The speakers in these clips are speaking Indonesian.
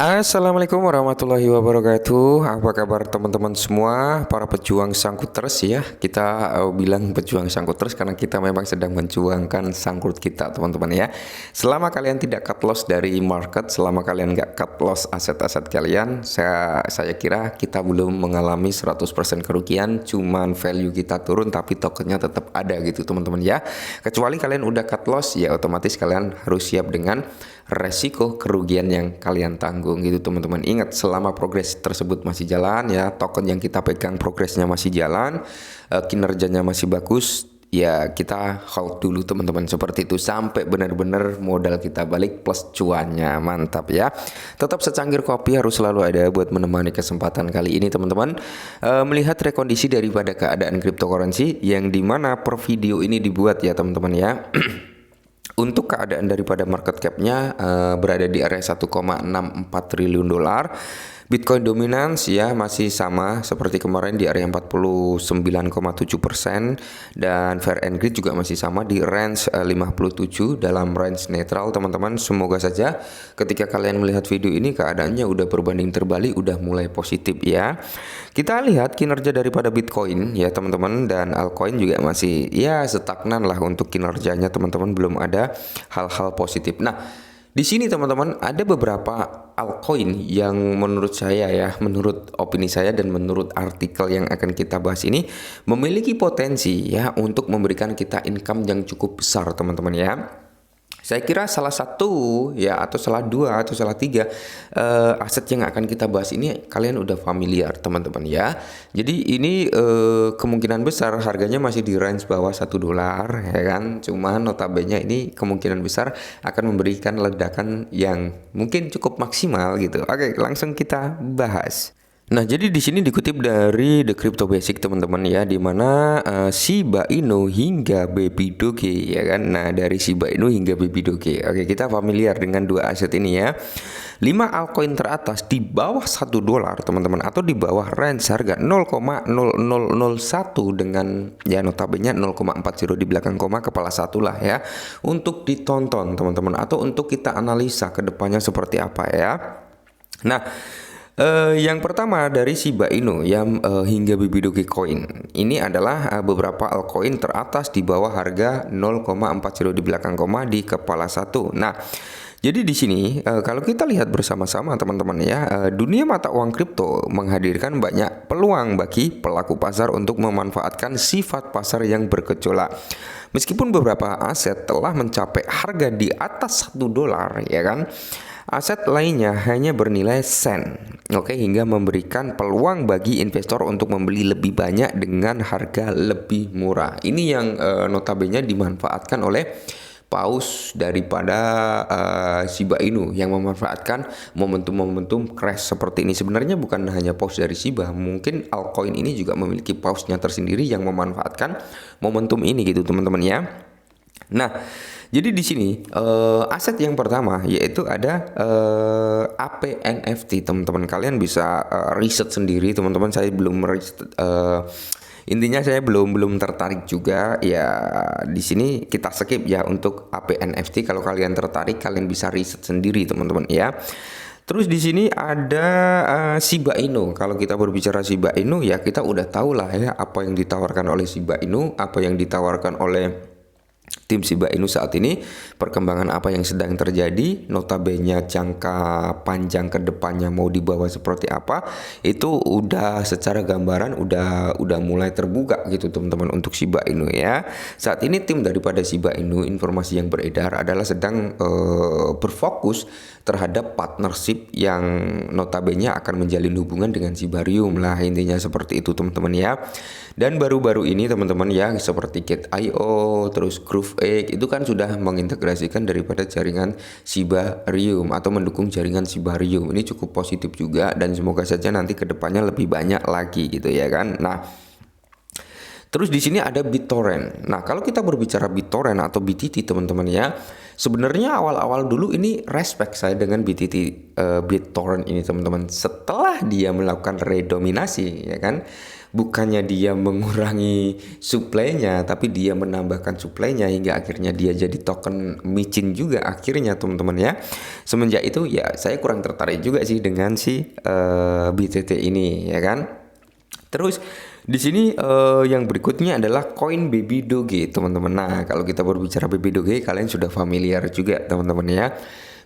Assalamualaikum warahmatullahi wabarakatuh. Apa kabar teman-teman semua, para pejuang sangkuters ya. Kita bilang pejuang sangkuters karena kita memang sedang menjuangkan sangkut kita teman-teman ya. Selama kalian tidak cut loss dari market, selama kalian nggak cut loss aset-aset kalian, saya kira kita belum mengalami 100% kerugian. Cuman value kita turun tapi tokennya tetap ada gitu teman-teman ya. Kecuali kalian udah cut loss ya otomatis kalian harus siap dengan resiko kerugian yang kalian tanggung gitu teman-teman. Ingat, selama progres tersebut masih jalan ya, token yang kita pegang progresnya masih jalan, kinerjanya masih bagus, ya kita hold dulu teman-teman, seperti itu sampai benar-benar modal kita balik plus cuannya. Mantap ya. Tetap secangkir kopi harus selalu ada buat menemani kesempatan kali ini teman-teman. Melihat rekondisi daripada keadaan cryptocurrency yang dimana per video ini dibuat ya teman-teman ya. Untuk keadaan daripada market cap-nya berada di area 1,64 triliun dolar. Bitcoin dominance ya masih sama seperti kemarin di area 49,7%, dan fair and greed juga masih sama di range 57 dalam range netral teman-teman. Semoga saja ketika kalian melihat video ini keadaannya udah berbanding terbalik, udah mulai positif ya. Kita lihat kinerja daripada Bitcoin ya teman-teman, dan altcoin juga masih ya stagnan lah untuk kinerjanya teman-teman, belum ada hal-hal positif. Nah, di sini teman-teman ada beberapa altcoin yang menurut saya ya, menurut opini saya dan menurut artikel yang akan kita bahas ini memiliki potensi ya untuk memberikan kita income yang cukup besar teman-teman ya. Saya kira salah satu ya, atau salah dua atau salah tiga aset yang akan kita bahas ini kalian udah familiar teman-teman ya. Jadi ini kemungkinan besar harganya masih di range bawah $1 ya kan. Cuman notabene ini kemungkinan besar akan memberikan ledakan yang mungkin cukup maksimal gitu. Oke, langsung kita bahas. Nah, jadi di sini dikutip dari The Crypto Basic teman-teman ya, di mana Shiba Inu hingga Baby Doge ya kan. Nah, dari Shiba Inu hingga Baby Doge. Oke, kita familiar dengan dua aset ini ya. 5 altcoin teratas di bawah $1 teman-teman, atau di bawah range harga 0,0001 dengan ya notabene 0,40 di belakang koma kepala satu lah ya, untuk ditonton teman-teman, atau untuk kita analisa ke depannya seperti apa ya. Nah, yang pertama dari Shiba Inu yang hingga Baby Doge Coin ini adalah beberapa altcoin teratas di bawah harga 0,40 di belakang koma di kepala satu. Nah, jadi di sini kalau kita lihat bersama-sama teman-teman ya, dunia mata uang kripto menghadirkan banyak peluang bagi pelaku pasar untuk memanfaatkan sifat pasar yang bergejolak. Meskipun beberapa aset telah mencapai harga di atas $1 ya kan, aset lainnya hanya bernilai sen, oke, hingga memberikan peluang bagi investor untuk membeli lebih banyak dengan harga lebih murah. Ini yang notabene dimanfaatkan oleh paus daripada Shiba Inu yang memanfaatkan momentum-momentum crash seperti ini. Sebenarnya bukan hanya paus dari Shiba, mungkin altcoin ini juga memiliki pausnya tersendiri yang memanfaatkan momentum ini gitu teman-teman ya. Nah, jadi di sini aset yang pertama yaitu ada APNFT teman-teman. Kalian bisa riset sendiri teman-teman. Saya belum intinya saya belum tertarik juga ya. Di sini kita skip ya untuk APNFT. Kalau kalian tertarik kalian bisa riset sendiri teman-teman ya. Terus di sini ada Shiba Inu. Kalau kita berbicara Shiba Inu ya kita udah tahu lah ya apa yang ditawarkan oleh Shiba Inu, apa yang ditawarkan oleh tim Shiba Inu saat ini, perkembangan apa yang sedang terjadi, notabene jangka panjang ke depannya mau dibawa seperti apa, itu udah secara gambaran udah mulai terbuka gitu teman-teman untuk Shiba Inu ya. Saat ini tim daripada Shiba Inu, informasi yang beredar adalah sedang berfokus terhadap partnership yang notabene akan menjalin hubungan dengan Shibarium lah, intinya seperti itu teman-teman ya. Dan baru-baru ini teman-teman ya, seperti Gate.io, terus Groove itu kan sudah mengintegrasikan daripada jaringan Shibarium atau mendukung jaringan Shibarium. Ini cukup positif juga, dan semoga saja nanti kedepannya lebih banyak lagi gitu ya kan. Nah, terus di sini ada BitTorrent. Nah, kalau kita berbicara BitTorrent atau BTT teman-teman ya, sebenarnya awal-awal dulu ini respect saya dengan BTT BitTorrent ini teman-teman. Setelah dia melakukan redominasi ya kan, bukannya dia mengurangi suplainya, tapi dia menambahkan suplainya hingga akhirnya dia jadi token micin juga akhirnya teman-teman ya. Semenjak itu ya saya kurang tertarik juga sih dengan si BTT ini ya kan. Terus di sini yang berikutnya adalah koin Baby Doge teman-teman. Nah kalau kita berbicara Baby Doge kalian sudah familiar juga teman-teman ya.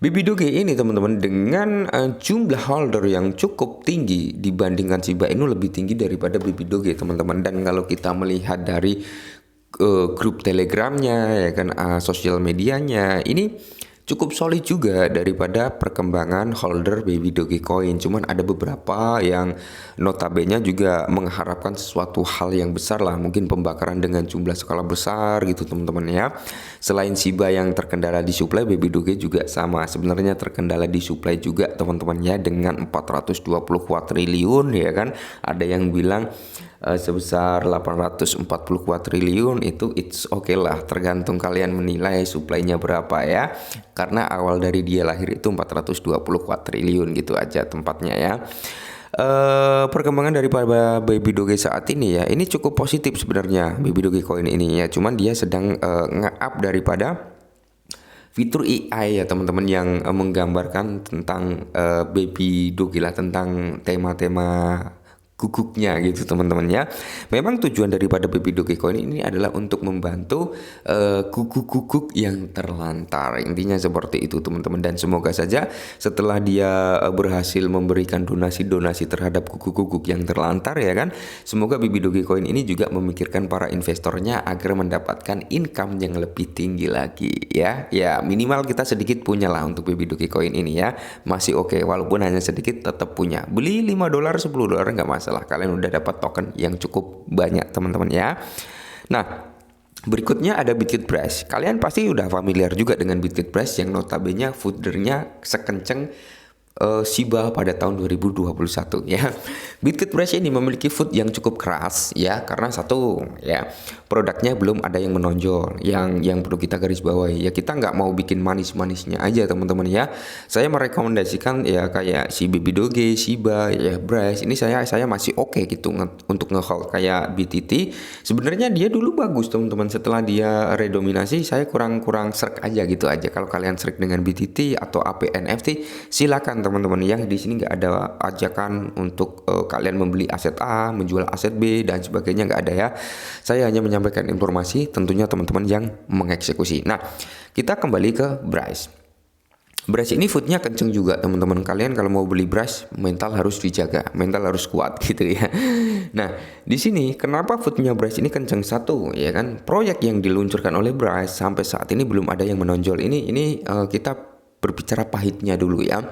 Baby Doge ini teman-teman dengan jumlah holder yang cukup tinggi dibandingkan Shiba Inu lebih tinggi daripada Baby Doge teman-teman. Dan kalau kita melihat dari grup Telegramnya ya kan, sosial medianya ini cukup solid juga daripada perkembangan holder Baby Dogecoin. Cuman ada beberapa yang notabene juga mengharapkan sesuatu hal yang besar lah, mungkin pembakaran dengan jumlah skala besar gitu teman-teman ya. Selain Shiba yang terkendala di supply, Baby Doge juga sama sebenarnya terkendala di supply juga teman-teman ya, dengan 420 kuadriliun ya kan. Ada yang bilang sebesar 840 kuadriliun, itu it's okay lah, tergantung kalian menilai suplainya berapa ya, karena awal dari dia lahir itu 420 kuadriliun gitu aja tempatnya ya. Perkembangan daripada Baby Doge saat ini ya, ini cukup positif sebenarnya Baby Doge Coin ini ya, cuman dia sedang nge-up daripada fitur AI ya teman-teman, yang menggambarkan tentang Baby Doge lah, tentang tema-tema guguknya gitu teman-teman ya. Memang tujuan daripada Baby Dogecoin ini adalah untuk membantu guguk-guguk yang terlantar, intinya seperti itu teman-teman. Dan semoga saja setelah dia berhasil memberikan donasi-donasi terhadap guguk-guguk yang terlantar ya kan, semoga Baby Dogecoin ini juga memikirkan para investornya agar mendapatkan income yang lebih tinggi lagi ya. Ya minimal kita sedikit punya lah untuk Baby Dogecoin ini ya, masih oke, walaupun hanya sedikit tetap punya. Beli $5 $10 nggak masalah, kalian udah dapat token yang cukup banyak teman-teman ya. Nah berikutnya ada Bitkit Brass. Kalian pasti udah familiar juga dengan Bitkit Brass yang notabene foodernya sekenceng Shiba pada tahun 2021 ya. Bitkit Brass ini memiliki food yang cukup keras ya, karena satu ya, produknya belum ada yang menonjol. Yang perlu kita garis bawahi ya, kita nggak mau bikin manis-manisnya aja teman-teman ya. Saya merekomendasikan ya kayak si Baby Doge, Shiba ya, Brass ini saya masih oke gitu untuk nge-hold. Kayak BTT sebenarnya dia dulu bagus teman-teman, setelah dia redominasi saya kurang serk aja gitu aja. Kalau kalian serk dengan BTT atau APNFT silakan teman-teman ya. Di sini nggak ada ajakan untuk kalian membeli aset A, menjual aset B dan sebagainya, nggak ada ya. Saya hanya menyampaikan informasi, tentunya teman-teman yang mengeksekusi. Nah, kita kembali ke Brass. Brass ini foodnya kenceng juga teman-teman. Kalian kalau mau beli Brass, mental harus dijaga, mental harus kuat gitu ya. Nah, di sini kenapa foodnya Brass ini kenceng? Satu ya kan, proyek yang diluncurkan oleh Brass sampai saat ini belum ada yang menonjol. Ini kita berbicara pahitnya dulu ya.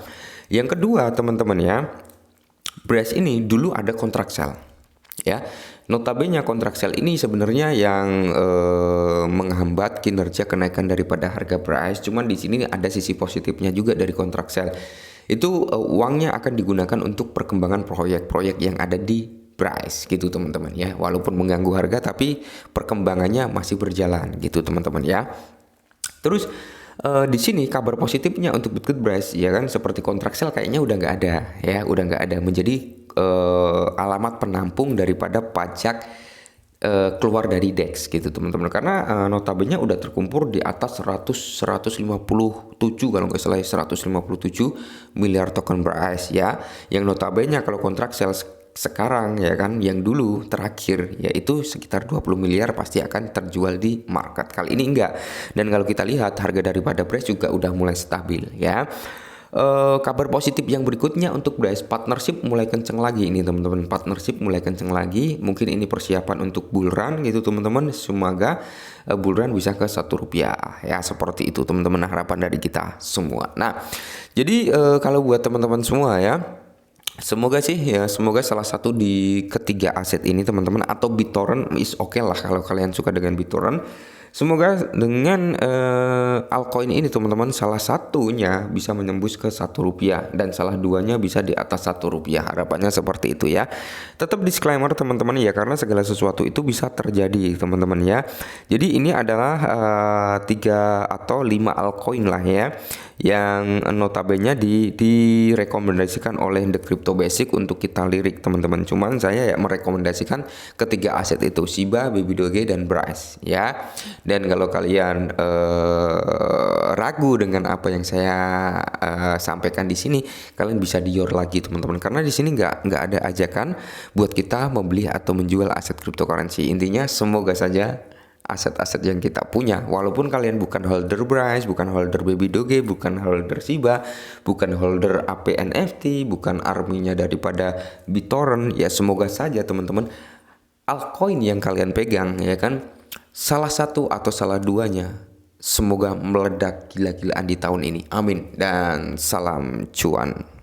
Yang kedua teman-teman ya, Brass ini dulu ada kontrak sell ya. Notabene kontrak sell ini sebenarnya yang menghambat kinerja kenaikan daripada harga Brass. Cuman di sini ada sisi positifnya juga dari kontrak sell. Itu uangnya akan digunakan untuk perkembangan proyek-proyek yang ada di Brass gitu teman-teman ya. Walaupun mengganggu harga tapi perkembangannya masih berjalan gitu teman-teman ya. Terus di sini kabar positifnya untuk Bitkit Brass ya kan, seperti kontrak sell kayaknya udah nggak ada ya, udah nggak ada, menjadi alamat penampung daripada pajak keluar dari DEX gitu teman-teman, karena notabene udah terkumpul di atas 157 kalau nggak salah 157 miliar token Brass ya, yang notabene kalau kontrak sell sekarang ya kan, yang dulu terakhir yaitu sekitar 20 miliar pasti akan terjual di market. Kali ini enggak. Dan kalau kita lihat harga daripada Brass juga udah mulai stabil ya. Kabar positif yang berikutnya untuk Brass, partnership mulai kenceng lagi ini teman-teman. Partnership mulai kenceng lagi. Mungkin ini persiapan untuk bull run gitu teman-teman. Semoga bull run bisa ke Rp1 ya, seperti itu teman-teman harapan dari kita semua. Nah, jadi kalau buat teman-teman semua ya, semoga sih ya, semoga salah satu di ketiga aset ini teman-teman, atau BitTorrent is oke lah kalau kalian suka dengan BitTorrent. Semoga dengan altcoin ini teman-teman salah satunya bisa menembus ke Rp1 dan salah duanya bisa di atas Rp1. Harapannya seperti itu ya. Tetap disclaimer teman-teman ya, karena segala sesuatu itu bisa terjadi teman-teman ya. Jadi ini adalah 3 atau 5 altcoin lah ya yang notabene direkomendasikan oleh The Crypto Basic untuk kita lirik teman-teman. Cuman saya ya merekomendasikan ketiga aset itu, Shiba, Baby Doge, dan Bryce ya. Dan kalau kalian ragu dengan apa yang saya sampaikan di sini, kalian bisa dior lagi teman-teman, karena di sini nggak ada ajakan buat kita membeli atau menjual aset cryptocurrency. Intinya semoga saja aset-aset yang kita punya, walaupun kalian bukan holder Bryce, bukan holder Baby Doge, bukan holder Shiba, bukan holder APNFT, bukan arminya daripada BitTorrent, ya semoga saja teman-teman altcoin yang kalian pegang ya kan, salah satu atau salah duanya semoga meledak gila-gilaan di tahun ini. Amin dan salam cuan.